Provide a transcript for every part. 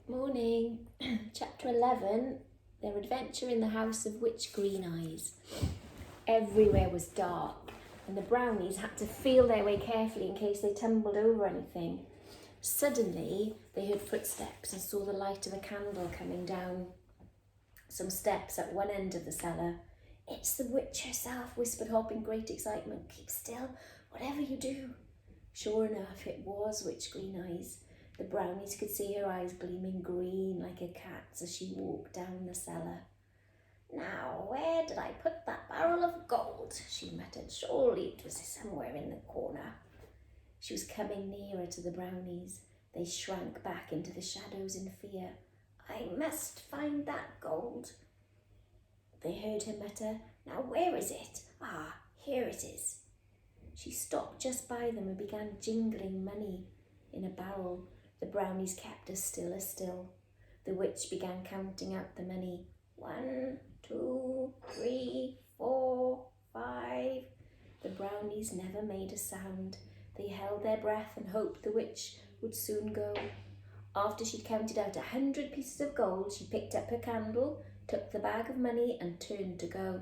Morning. Chapter 11. Their adventure in the house of Witch Green Eyes. Everywhere was dark, and the brownies had to feel their way carefully in case they tumbled over anything. Suddenly, they heard footsteps and saw the light of a candle coming down some steps at one end of the cellar. "It's the witch herself," whispered Hop in great excitement. "Keep still, whatever you do." Sure enough, it was Witch Green Eyes. The brownies could see her eyes gleaming green like a cat's as she walked down the cellar. "Now, where did I put that barrel of gold?" she muttered. "Surely it was somewhere in the corner." She was coming nearer to the brownies. They shrank back into the shadows in fear. "I must find that gold," they heard her mutter. "Now, where is it? Ah, here it is." She stopped just by them and began jingling money in a barrel. The brownies kept as still. The witch began counting out the money. 1, 2, 3, 4, 5. The brownies never made a sound. They held their breath and hoped the witch would soon go. After she'd counted out 100 pieces of gold, she picked up her candle, took the bag of money and turned to go.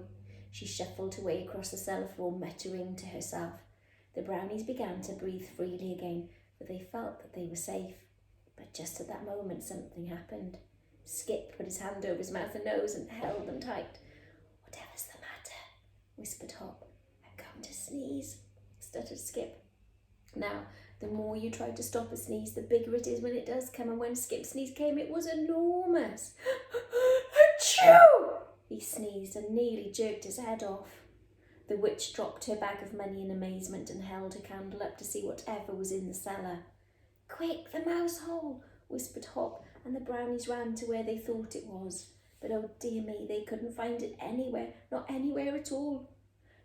She shuffled her way across the cellar floor, muttering to herself. The brownies began to breathe freely again, for they felt that they were safe. But just at that moment, something happened. Skip put his hand over his mouth and nose and held them tight. "Whatever's the matter?" whispered Hop. "I'm going to sneeze," stuttered Skip. Now, the more you try to stop a sneeze, the bigger it is when it does come, and when Skip's sneeze came, it was enormous. "Achoo!" he sneezed and nearly jerked his head off. The witch dropped her bag of money in amazement and held her candle up to see whatever was in the cellar. "Quick, the mouse hole," whispered Hop, and the brownies ran to where they thought it was. But oh dear me, they couldn't find it anywhere, not anywhere at all.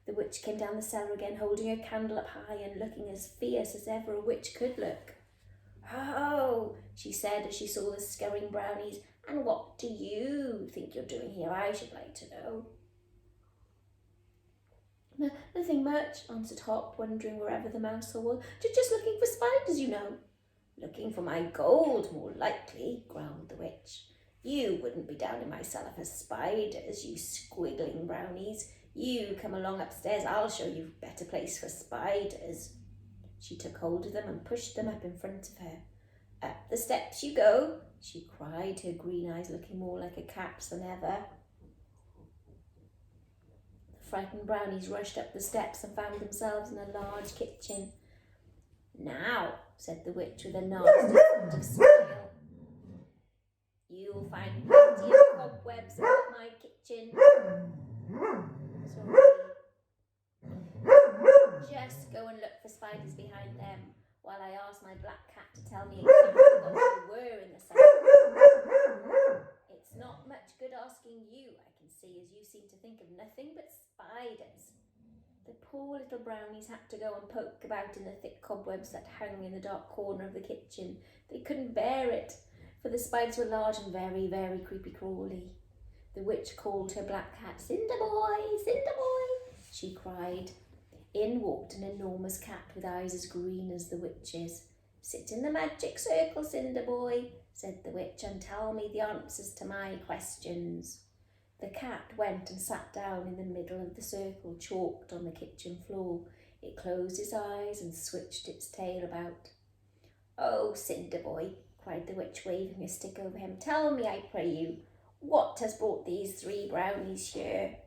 The witch came down the cellar again, holding her candle up high and looking as fierce as ever a witch could look. "Oh," she said as she saw the scurrying brownies, "and what do you think you're doing here, I should like to know?" "Nothing much," answered Hop, wondering wherever the mouse hole was. "Just looking for spiders, you know." "Looking for my gold, more likely," growled the witch. "You wouldn't be down in my cellar for spiders, you squiggling brownies. You come along upstairs, I'll show you a better place for spiders." She took hold of them and pushed them up in front of her. "Up the steps you go," she cried, her green eyes looking more like a cat's than ever. The frightened brownies rushed up the steps and found themselves in a large kitchen. "Now," said the witch with a nasty sort of smile, "you'll find plenty of cobwebs about my kitchen. So just go and look for spiders behind them while I ask my black cat to tell me exactly what they were in the cellar. It's not much good asking you, I can see, as you seem to think of nothing but spiders." The poor little brownies had to go and poke about in the thick cobwebs that hung in the dark corner of the kitchen. They couldn't bear it, for the spiders were large and very, very creepy crawly. The witch called her black cat. "Cinder boy, Cinder boy," she cried. In walked an enormous cat with eyes as green as the witch's. "Sit in the magic circle, Cinder boy," said the witch, "and tell me the answers to my questions." The cat went and sat down in the middle of the circle chalked on the kitchen floor. It closed its eyes and switched its tail about. "Oh, Cinder boy," cried the witch, waving her stick over him, "tell me, I pray you, what has brought these 3 brownies here?"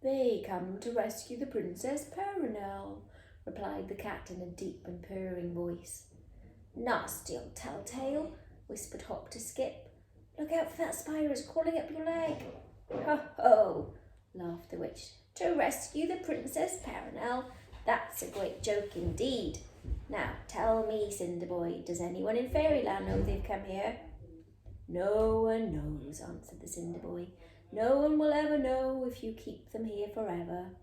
"They come to rescue the Princess Perenelle," replied the cat in a deep and purring voice. "Nasty old telltale," whispered Hop to Skip. "Look out for that spider, it's crawling up your leg." "Ho, ho," laughed the witch. "To rescue the Princess Perenelle? That's a great joke indeed. Now, tell me, Cinder boy, does anyone in Fairyland know they've come here?" "No one knows," answered the Cinder boy. "No one will ever know if you keep them here forever."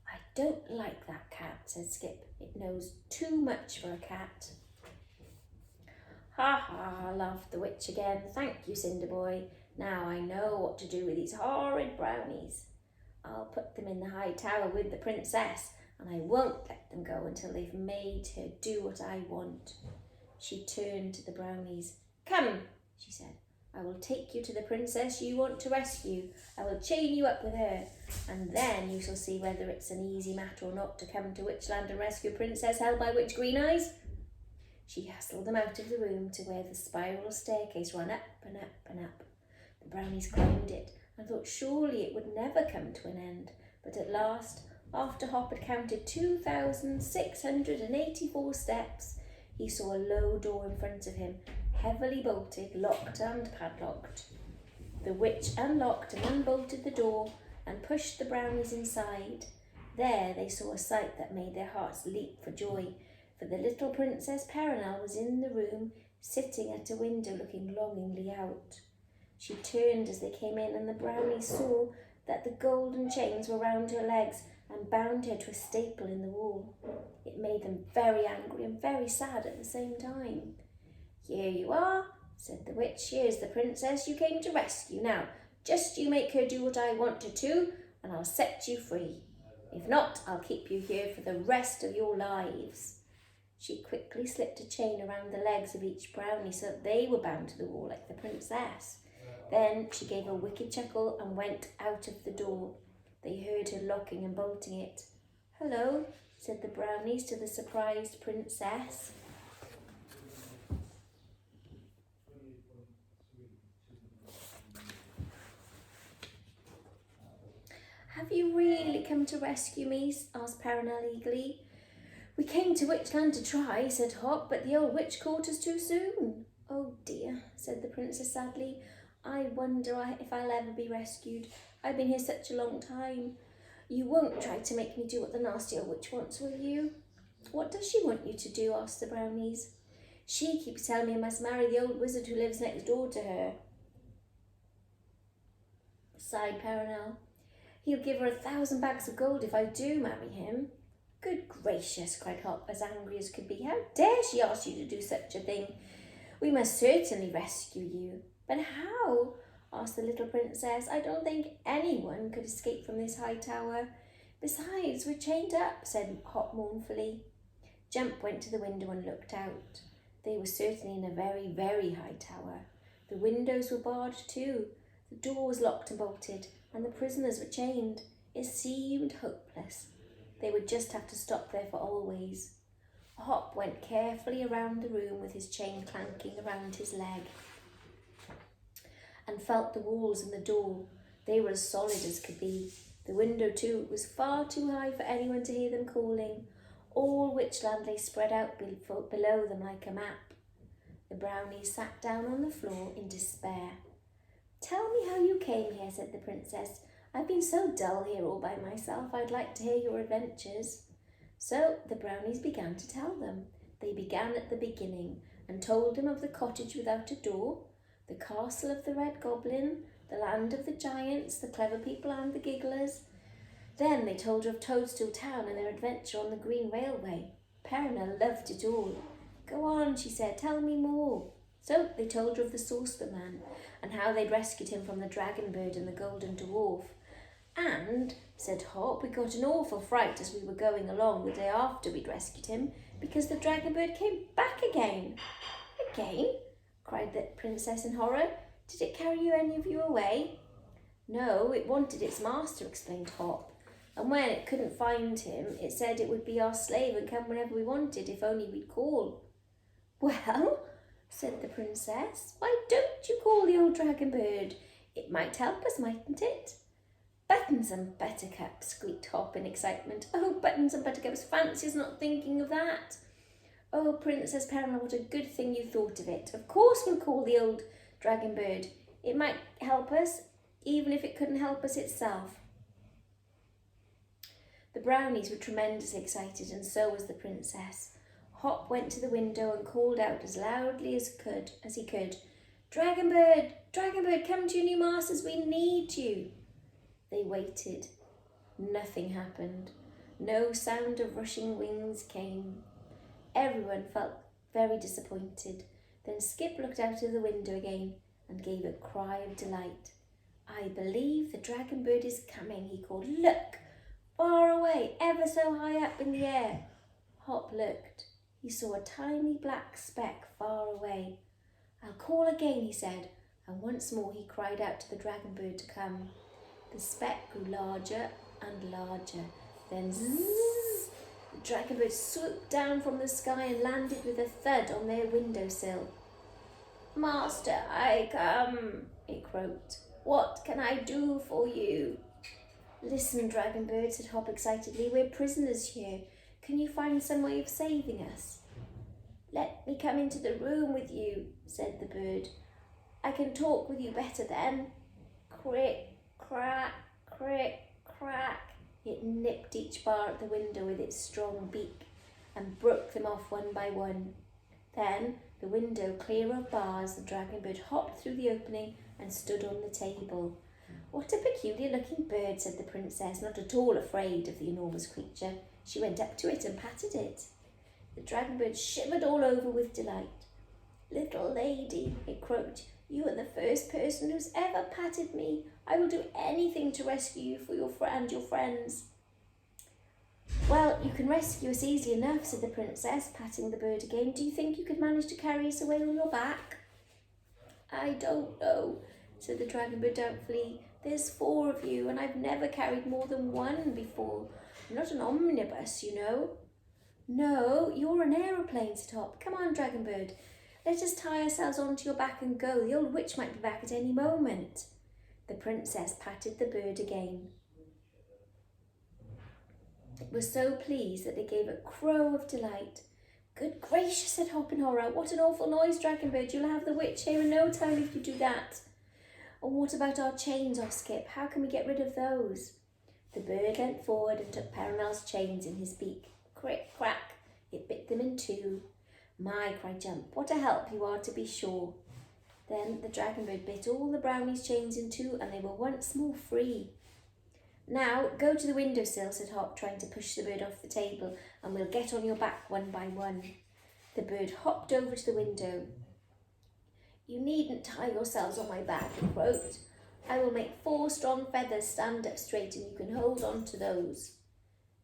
"I don't like that cat," said Skip. "It knows too much for a cat." "Ha ha," laughed the witch again. "Thank you, Cinder boy. Now I know what to do with these horrid brownies. I'll put them in the high tower with the princess, and I won't let them go until they've made her do what I want." She turned to the brownies. Come, she said. I will take you to the princess you want to rescue. I will chain you up with her, and then you shall see whether it's an easy matter or not to come to Witchland and rescue a princess held by Witch Green Eyes. She hustled them out of the room to where the spiral staircase ran up and up and up. The brownies climbed it and thought surely it would never come to an end, but at last, after Hop had counted 2,684 steps, he saw a low door in front of him, heavily bolted, locked and padlocked. The witch unlocked and unbolted the door and pushed the brownies inside. There they saw a sight that made their hearts leap for joy, for the little Princess Perenelle was in the room, sitting at a window looking longingly out. She turned as they came in, and the brownies saw that the golden chains were round her legs and bound her to a staple in the wall. It made them very angry and very sad at the same time. Here you are, said the witch. Here's the princess you came to rescue. Now, just you make her do what I want her to, and I'll set you free. If not, I'll keep you here for the rest of your lives. She quickly slipped a chain around the legs of each brownie so that they were bound to the wall like the princess. Then she gave a wicked chuckle and went out of the door. They heard her locking and bolting it. Hello, said the brownies to the surprised princess. Have you really come to rescue me? Asked Perenelle eagerly. We came to Witchland to try, said Hop, but the old witch caught us too soon. Oh dear, said the princess sadly. I wonder if I'll ever be rescued. I've been here such a long time. You won't try to make me do what the nasty old witch wants, will you? What does she want you to do? Asked the brownies. She keeps telling me I must marry the old wizard who lives next door to her, sighed Perenelle. He'll give her 1,000 bags of gold if I do marry him. Good gracious, cried Hop, as angry as could be. How dare she ask you to do such a thing? We must certainly rescue you. But how? Asked the little princess. I don't think anyone could escape from this high tower. Besides, we're chained up, said Hop mournfully. Jump went to the window and looked out. They were certainly in a very, very high tower. The windows were barred too. The door was locked and bolted, and the prisoners were chained. It seemed hopeless. They would just have to stop there for always. Hop went carefully around the room with his chain clanking around his leg and felt the walls and the door. They were as solid as could be. The window, too, was far too high for anyone to hear them calling. All Witchland lay spread out below them like a map. The brownies sat down on the floor in despair. Tell me how you came here, said the princess. I've been so dull here all by myself. I'd like to hear your adventures. So the brownies began to tell them. They began at the beginning and told them of the cottage without a door, the castle of the Red Goblin, the land of the giants, the clever people and the gigglers. Then they told her of Toadstool Town and their adventure on the Green Railway. Perenelle loved it all. Go on, she said, tell me more. So they told her of the Sorcerer Man and how they'd rescued him from the Dragon Bird and the Golden Dwarf. And, said Hop, we got an awful fright as we were going along the day after we'd rescued him, because the Dragon Bird came back again. Again? Cried the princess in horror. Did it carry any of you away? No, it wanted its master, explained Hop. And when it couldn't find him, it said it would be our slave and come whenever we wanted, if only we'd call. Well, said the princess, why don't you call the old Dragon Bird? It might help us, mightn't it? Buttons and buttercups, squeaked Hop in excitement. Oh, buttons and buttercups, fancy's not thinking of that. Oh, Princess Perenelle, what a good thing you thought of it. Of course we'll call the old Dragon Bird. It might help us, even if it couldn't help us itself. The brownies were tremendously excited, and so was the princess. Hop went to the window and called out as loudly as he could, Dragon Bird, come to your new masters, we need you. They waited. Nothing happened. No sound of rushing wings came. Everyone felt very disappointed. Then Skip looked out of the window again and gave a cry of delight. I believe the Dragon Bird is coming, he called. Look, far away, ever so high up in the air. Hop looked. He saw a tiny black speck far away. I'll call again, he said, and once more he cried out to the dragon bird to come. The speck grew larger and larger. Then zzz, the dragon bird swooped down from the sky and landed with a thud on their windowsill. Master, I come, it croaked. What can I do for you? Listen, dragon bird, said Hop excitedly. We're prisoners here. Can you find some way of saving us? Let me come into the room with you, said the bird. I can talk with you better then. Crick, crack, crick, crack. It nipped each bar at the window with its strong beak and broke them off one by one. Then, the window clear of bars, the dragon bird hopped through the opening and stood on the table. What a peculiar-looking bird, said the princess, not at all afraid of the enormous creature. She went up to it and patted it. The dragon bird shivered all over with delight. Little lady, it croaked, you are the first person who's ever patted me. I will do anything to rescue you for your friends. Well, you can rescue us easily enough, said the princess, patting the bird again. Do you think you could manage to carry us away on your back? I don't know, said the dragon bird doubtfully. There's 4 of you, and I've never carried more than one before. I'm not an omnibus, you know. No, you're an aeroplane, said Hop. Come on, dragon bird. Let us tie ourselves onto your back and go. The old witch might be back at any moment. The princess patted the bird again. It was so pleased that it gave a crow of delight. Good gracious, said Hop in horror. What an awful noise, dragon bird. You'll have the witch here in no time if you do that. And what about our chains, Skip? How can we get rid of those? The bird leant forward and took Peronel's chains in his beak. Crick, crack, it bit them in 2. My, cried Jump, what a help you are, to be sure. Then the dragon bird bit all the brownies' chains in 2, and they were once more free. Now, go to the windowsill, said Hop, trying to push the bird off the table, and we'll get on your back one by one. The bird hopped over to the window. You needn't tie yourselves on my back, it croaked. I will make 4 strong feathers stand up straight, and you can hold on to those.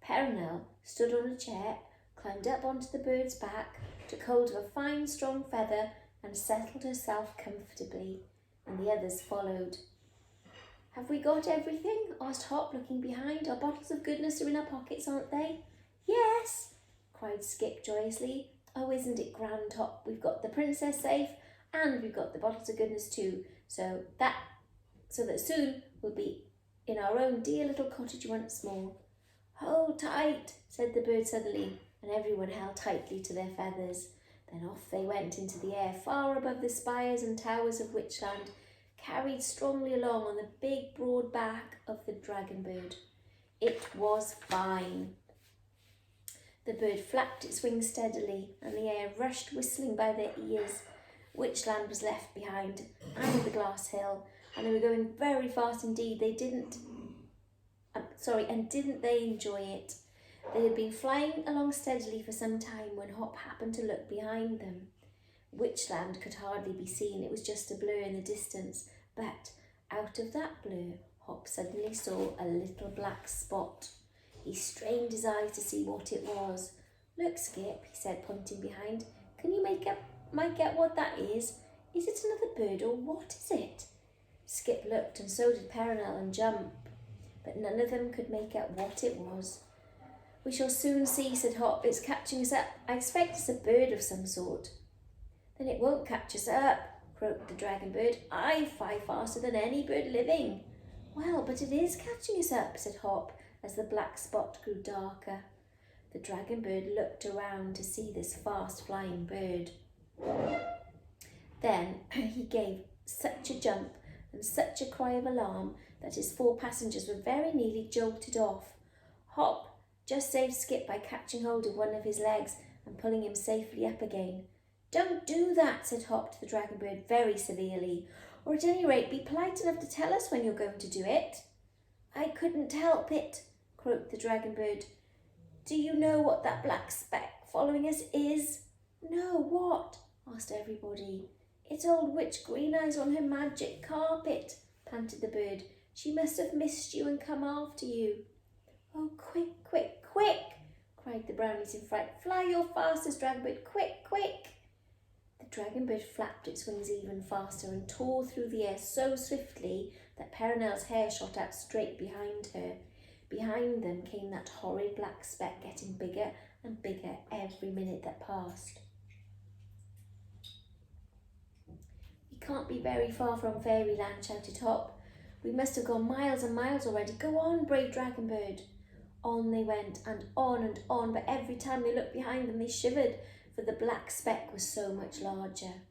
Peronel stood on a chair, climbed up onto the bird's back, took hold of a fine strong feather, and settled herself comfortably, and the others followed. Have we got everything? Asked Hop, looking behind. Our bottles of goodness are in our pockets, aren't they? Yes, cried Skip joyously. Oh, isn't it grand, Hop? We've got the princess safe, and we've got the bottles of goodness too, so that soon we'll be in our own dear little cottage once more. Hold tight, said the bird suddenly, and everyone held tightly to their feathers. Then off they went into the air, far above the spires and towers of Witchland, carried strongly along on the big broad back of the dragon bird. It was fine. The bird flapped its wings steadily, and the air rushed whistling by their ears. Witchland was left behind, and the glass hill, and they were going very fast indeed. Didn't they enjoy it? They had been flying along steadily for some time when Hop happened to look behind them. Witchland could hardly be seen, it was just a blur in the distance, but out of that blur, Hop suddenly saw a little black spot. He strained his eyes to see what it was. Look, Skip, he said, pointing behind. Can you make out what that is? Is it another bird, or what is it? Skip looked, and so did Peronel and Jump, but none of them could make out what it was. We shall soon see, said Hop. It's catching us up. I expect it's a bird of some sort. Then it won't catch us up, croaked the dragon bird. I fly faster than any bird living. Well, but it is catching us up, said Hop, as the black spot grew darker. The dragon bird looked around to see this fast-flying bird. Then he gave such a jump and such a cry of alarm that his 4 passengers were very nearly jolted off. Hop just saved Skip by catching hold of one of his legs and pulling him safely up again. Don't do that, said Hop to the dragon bird very severely, or at any rate be polite enough to tell us when you're going to do it. I couldn't help it, croaked the dragon bird. Do you know what that black speck following us is? No, what? Asked everybody. It's old Witch Green Eyes on her magic carpet, panted the bird. She must have missed you and come after you. Oh, quick, quick, quick, cried the brownies in fright. Fly your fastest, dragon bird, quick, quick. The Dragonbird flapped its wings even faster and tore through the air so swiftly that Perenelle's hair shot out straight behind her. Behind them came that horrid black speck, getting bigger and bigger every minute that passed. "We can't be very far from Fairyland," shouted Hop. "We must have gone miles and miles already. Go on, brave Dragonbird." On they went, and on, but every time they looked behind them they shivered, for the black speck was so much larger.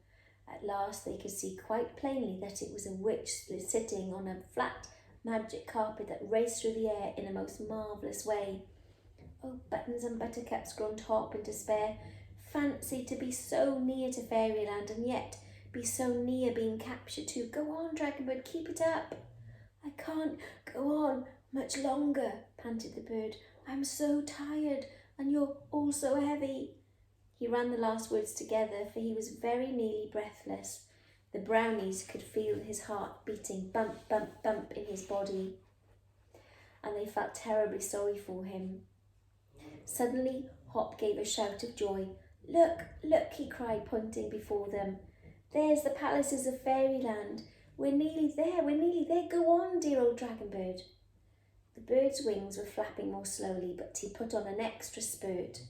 At last they could see quite plainly that it was a witch sitting on a flat magic carpet that raced through the air in a most marvellous way. "Oh, Buttons and Buttercups," groaned Hop in despair. "Fancy to be so near to Fairyland and yet be so near being captured too. Go on, Dragonbird, keep it up." "I can't go on much longer," panted the bird. "I'm so tired, and you're all so heavy." He ran the last words together, for he was very nearly breathless. The brownies could feel his heart beating bump, bump, bump in his body, and they felt terribly sorry for him. Suddenly, Hop gave a shout of joy. "Look, look," he cried, pointing before them. "There's the palaces of Fairyland. We're nearly there. Go on, dear old Dragonbird." The bird's wings were flapping more slowly, but he put on an extra spurt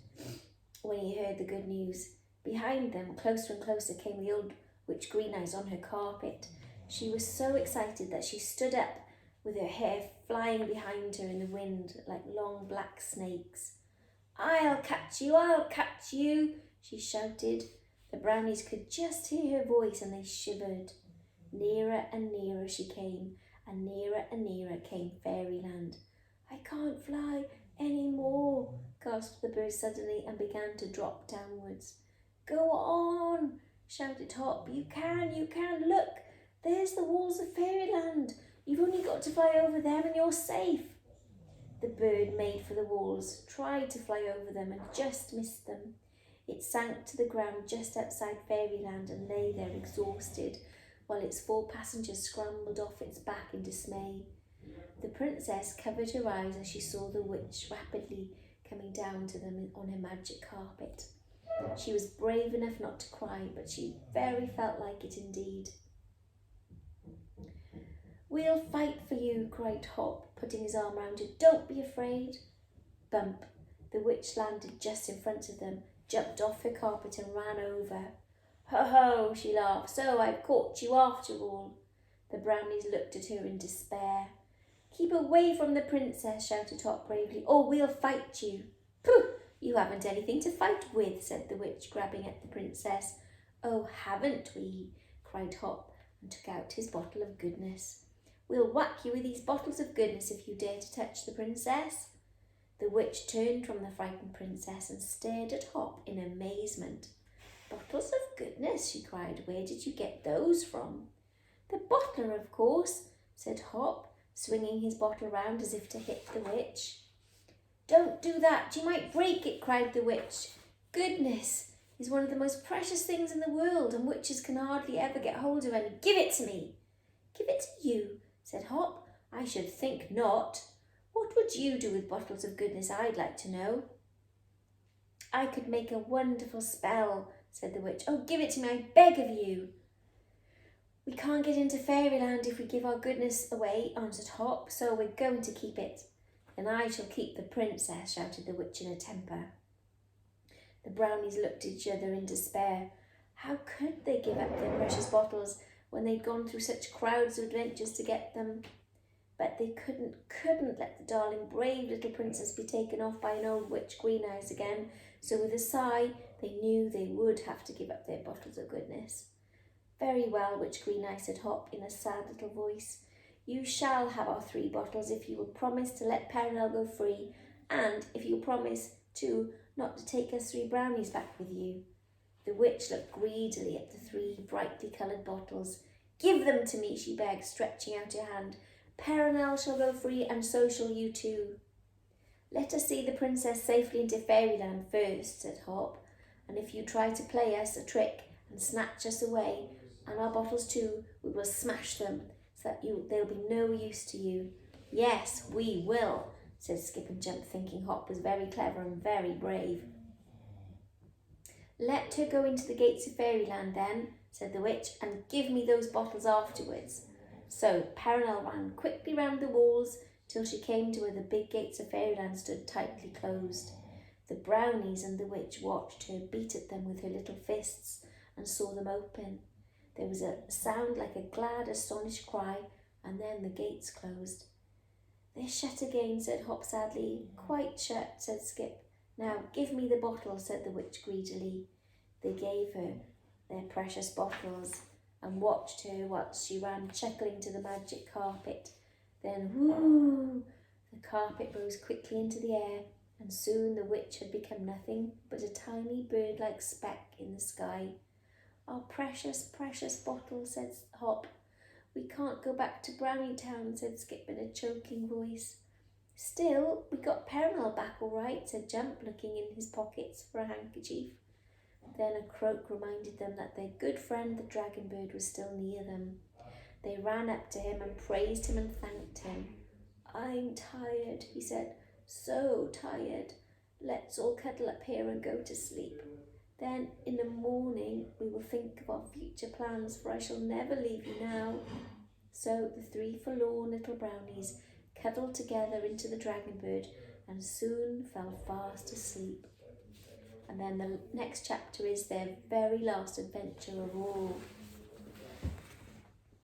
when he heard the good news. Behind them, closer and closer, came the old witch Green Eyes on her carpet. She was so excited that she stood up with her hair flying behind her in the wind like long black snakes. I'll catch you," she shouted. The brownies could just hear her voice and they shivered. Nearer and nearer she came, and nearer came Fairyland. "I can't fly any more," gasped the bird suddenly and began to drop downwards. "Go on," shouted Hop. You can. Look, there's the walls of Fairyland. You've only got to fly over them and you're safe." The bird made for the walls, tried to fly over them and just missed them. It sank to the ground just outside Fairyland and lay there exhausted, while its 4 passengers scrambled off its back in dismay. The princess covered her eyes as she saw the witch rapidly coming down to them on her magic carpet. She was brave enough not to cry, but she very felt like it indeed. "We'll fight for you," cried Hop, putting his arm round her. "Don't be afraid." Bump! The witch landed just in front of them, jumped off her carpet and ran over. "Ho ho," she laughed. "So I've caught you after all." The brownies looked at her in despair. "Keep away from the princess," shouted Hop bravely, "or we'll fight you." "Pooh! You haven't anything to fight with," said the witch, grabbing at the princess. "Oh, haven't we?" cried Hop, and took out his bottle of goodness. "We'll whack you with these bottles of goodness if you dare to touch the princess." The witch turned from the frightened princess and stared at Hop in amazement. "Bottles of goodness," she cried. "Where did you get those from?" "The bottler, of course," said Hop, swinging his bottle round as if to hit the witch. "Don't do that, you might break it," cried the witch. "Goodness is one of the most precious things in the world, and witches can hardly ever get hold of any. Give it to me." "Give it to you?" said Hop. "I should think not. What would you do with bottles of goodness, I'd like to know?" "I could make a wonderful spell," said the witch. "Oh, give it to me, I beg of you." "We can't get into Fairyland if we give our goodness away," answered Hop, "so we're going to keep it." "Then I shall keep the princess," shouted the witch in a temper. The brownies looked at each other in despair. How could they give up their precious bottles when they'd gone through such crowds of adventures to get them? But they couldn't let the darling, brave little princess be taken off by an old witch Green Eyes again, so with a sigh they knew they would have to give up their bottles of goodness. "Very well, Witch Green Eyes," said Hop in a sad little voice. "You shall have our 3 bottles if you will promise to let Perenelle go free, and if you'll promise, too, not to take us 3 brownies back with you." The witch looked greedily at the 3 brightly coloured bottles. "Give them to me," she begged, stretching out her hand. "Perenelle shall go free, and so shall you too." "Let us see the princess safely into Fairyland first," said Hop, "and if you try to play us a trick and snatch us away, and our bottles too, we will smash them, so that they'll be no use to you." "Yes, we will," said Skip and Jump, thinking Hop was very clever and very brave. Let her go into the gates of fairyland then, said the witch, and give me those bottles afterwards. So Perenelle ran quickly round the walls till she came to where the big gates of fairyland stood tightly closed. The brownies and the witch watched her beat at them with her little fists and saw them open. There was a sound like a glad, astonished cry, and then the gates closed. They're shut again, said Hop sadly. Quite shut, said Skip. Now give me the bottle, said the witch greedily. They gave her their precious bottles and watched her whilst she ran chuckling to the magic carpet. Then, whoo! The carpet rose quickly into the air, and soon the witch had become nothing but a tiny bird-like speck in the sky. Our precious, precious bottle, said Hop. We can't go back to Brownie Town, said Skip in a choking voice. Still, we got Perenelle back all right, said Jump, looking in his pockets for a handkerchief. Then a croak reminded them that their good friend the dragon bird was still near them. They ran up to him and praised him and thanked him. I'm tired, he said, so tired. Let's all cuddle up here and go to sleep. Then in the morning we will think of our future plans, for I shall never leave you now. So the three forlorn little brownies cuddled together into the dragon bird and soon fell fast asleep. And then the next chapter is their very last adventure of all.